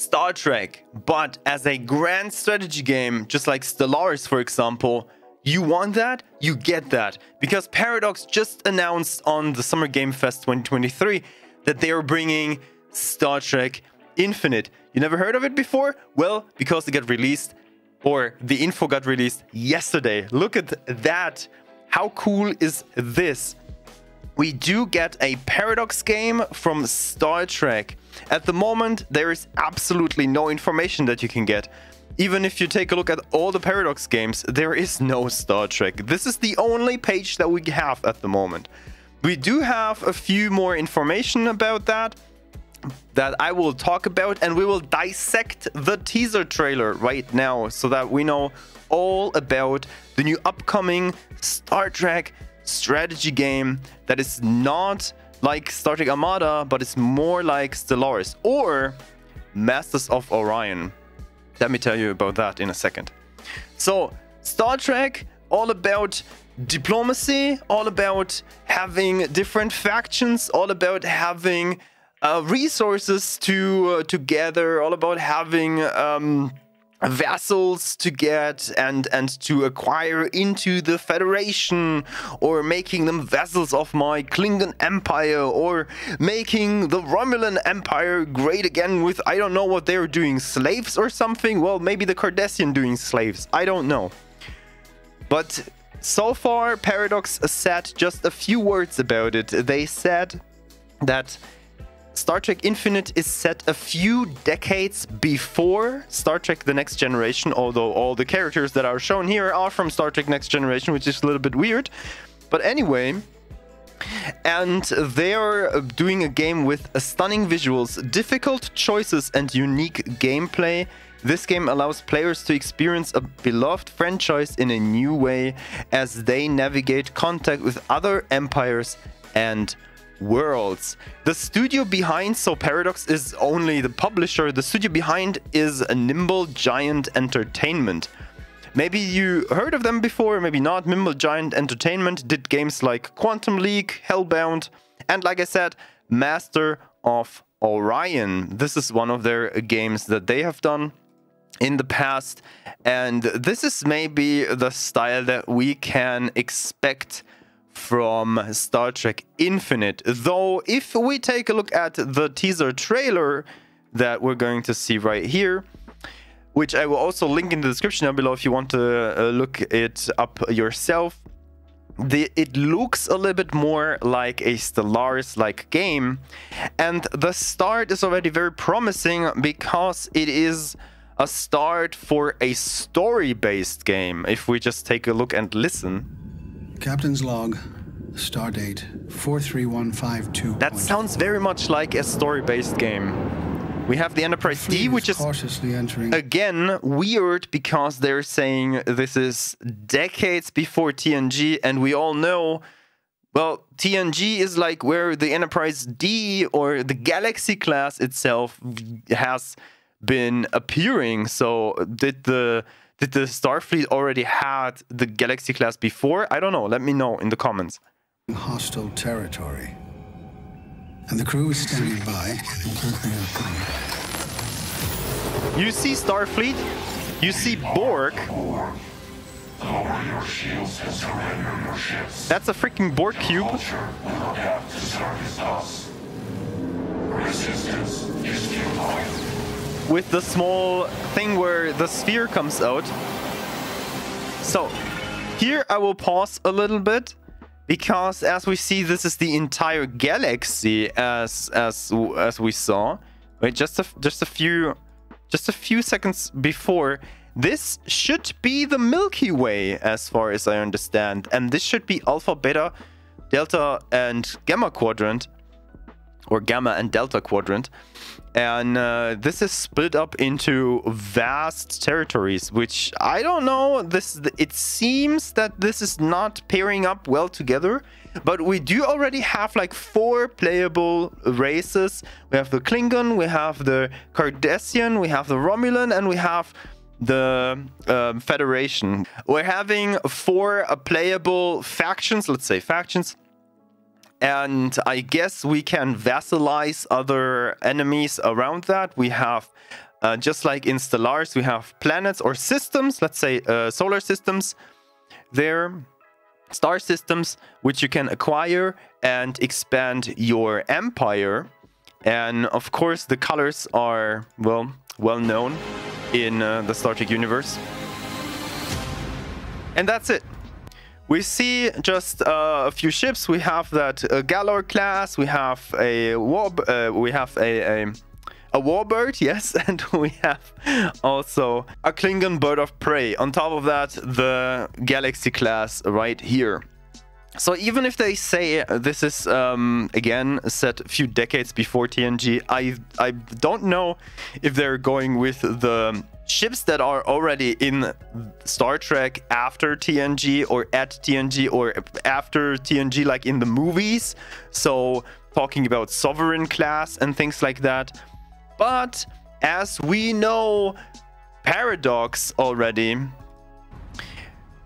Star Trek, but as a grand strategy game, just like Stellaris, for example, you want that, you get that. Because Paradox just announced on the Summer Game Fest 2023 that they are bringing Star Trek Infinite. You never heard of it before? Well, because it got released, or the info got released yesterday. Look at that. How cool is this? We do get a Paradox game from Star Trek. At the moment, there is absolutely no information that you can get. Even if you take a look at all the Paradox games, there is no Star Trek. This is the only page that we have at the moment. We do have a few more information about that I will talk about, and we will dissect the teaser trailer right now so that we know all about the new upcoming Star Trek strategy game that is not like Star Trek Armada, but it's more like Stellaris or Masters of Orion. Let me tell you about that in a second. So, Star Trek, all about diplomacy, all about having different factions, all about having resources to gather, all about having vessels to get and to acquire into the Federation, or making them vassals of my Klingon Empire, or making the Romulan Empire great again with, I don't know what they're doing, slaves or something? Well, maybe the Cardassian doing slaves, I don't know. But so far, Paradox said just a few words about it. They said that Star Trek Infinite is set a few decades before Star Trek The Next Generation, although all the characters that are shown here are from Star Trek Next Generation, which is a little bit weird. But anyway, and they're doing a game with stunning visuals, difficult choices, and unique gameplay. This game allows players to experience a beloved franchise in a new way as they navigate contact with other empires and worlds. The studio behind, so Paradox is only the publisher, the studio behind is a Nimble Giant Entertainment. Maybe you heard of them before, maybe not. Nimble Giant Entertainment did games like Quantum League, Hellbound, and like I said, Master of Orion. This is one of their games that they have done in the past, and this is maybe the style that we can expect from Star Trek Infinite. Though, if we take a look at the teaser trailer that we're going to see right here, which I will also link in the description down below if you want to look it up yourself, it looks a little bit more like a Stellaris-like game, and the start is already very promising because it is a start for a story-based game. If we just take a look and listen. Captain's log, stardate 43152. That sounds very much like a story-based game. We have the Enterprise D, which is cautiously entering. Again weird because they're saying this is decades before TNG, and we all know, well, TNG is like where the Enterprise D or the Galaxy class itself has been appearing. So did the Starfleet already had the Galaxy class before? I don't know. Let me know in the comments. Hostile territory. And the crew is standing by. You see Starfleet. You see Borg. That's a freaking Borg cube. With the small thing where the sphere comes out. So here I will pause a little bit, because as we see, this is the entire galaxy as we saw. Wait, just a few seconds before. This should be the Milky Way as far as I understand, and this should be Alpha, Beta, Delta, and Gamma quadrant, or Gamma and Delta quadrant. And this is split up into vast territories, which I don't know. It seems that this is not pairing up well together, but we do already have like 4 playable races. We have the Klingon, we have the Cardassian, we have the Romulan, and we have the Federation. We're having 4 playable factions, let's say factions. And I guess we can vassalize other enemies around that. We have, just like in Stellaris, we have planets or systems, let's say solar systems there, star systems, which you can acquire and expand your empire. And of course, the colors are, well known in the Star Trek universe. And that's it. We see just a few ships. We have that Galor class. We have a warbird, yes, and we have also a Klingon bird of prey. On top of that, the Galaxy class right here. So even if they say this is again set a few decades before TNG, I don't know if they're going with the ships that are already in Star Trek after TNG or at TNG or after TNG, like in the movies. So talking about Sovereign class and things like that. But as we know, Paradox already,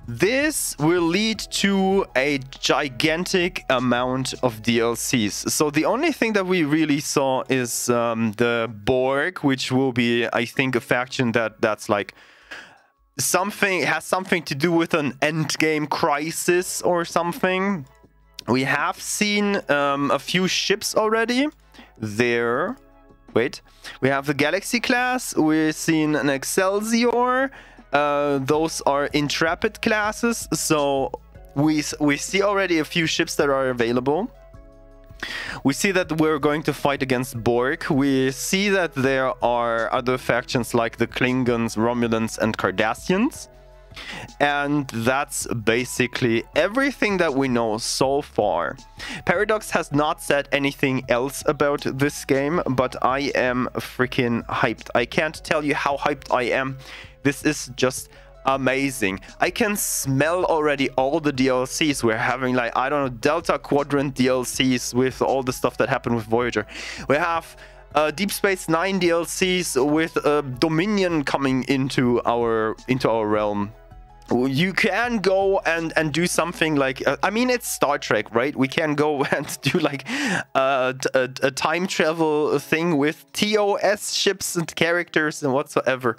this will lead to a gigantic amount of DLCs. So the only thing that we really saw is the Borg, which will be, I think, a faction that's like has something to do with an endgame crisis or something. We have seen a few ships already there. Wait, we have the Galaxy class. We've seen an Excelsior. Those are Intrepid classes, so we see already a few ships that are available. We see that we're going to fight against Borg. We see that there are other factions like the Klingons, Romulans, and Cardassians. And that's basically everything that we know so far. Paradox has not said anything else about this game, but I am freaking hyped. I can't tell you how hyped I am. This is just amazing. I can smell already all the DLCs. We're having, like, I don't know, Delta Quadrant DLCs with all the stuff that happened with Voyager. We have Deep Space Nine DLCs with Dominion coming into our realm. You can go and do something like, I mean, it's Star Trek, right? We can go and do like a time travel thing with TOS ships and characters and whatsoever.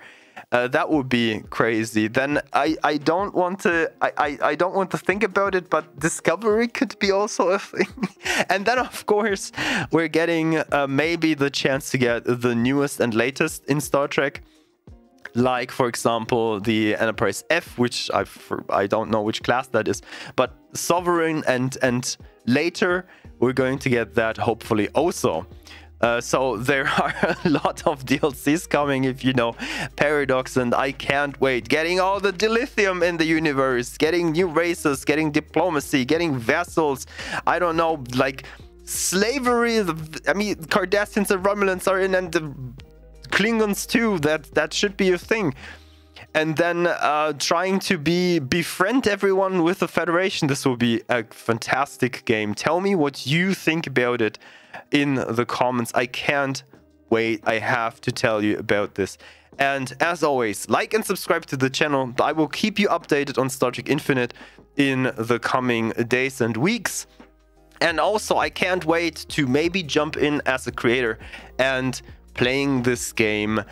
That would be crazy. Then I don't want to think about it, but Discovery could be also a thing. And then of course we're getting maybe the chance to get the newest and latest in Star Trek, like for example the Enterprise F, which I don't know which class that is, but Sovereign, and later we're going to get that hopefully also. So there are a lot of DLCs coming, if you know Paradox, and I can't wait. Getting all the dilithium in the universe, getting new races, getting diplomacy, getting vessels, I don't know, like slavery. I mean, Cardassians and Romulans are in, and the Klingons too. That should be a thing. And then trying to befriend everyone with the Federation. This will be a fantastic game. Tell me what you think about it in the comments. I can't wait. I have to tell you about this. And as always, like and subscribe to the channel. I will keep you updated on Star Trek Infinite in the coming days and weeks. And also, I can't wait to maybe jump in as a creator and playing this game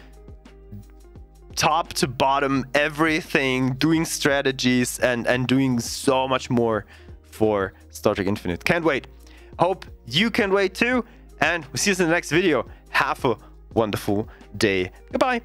top to bottom, everything, doing strategies and doing so much more for Star Trek Infinite. Can't wait. Hope you can wait too, and we'll see you in the next video. Have a wonderful day. Goodbye.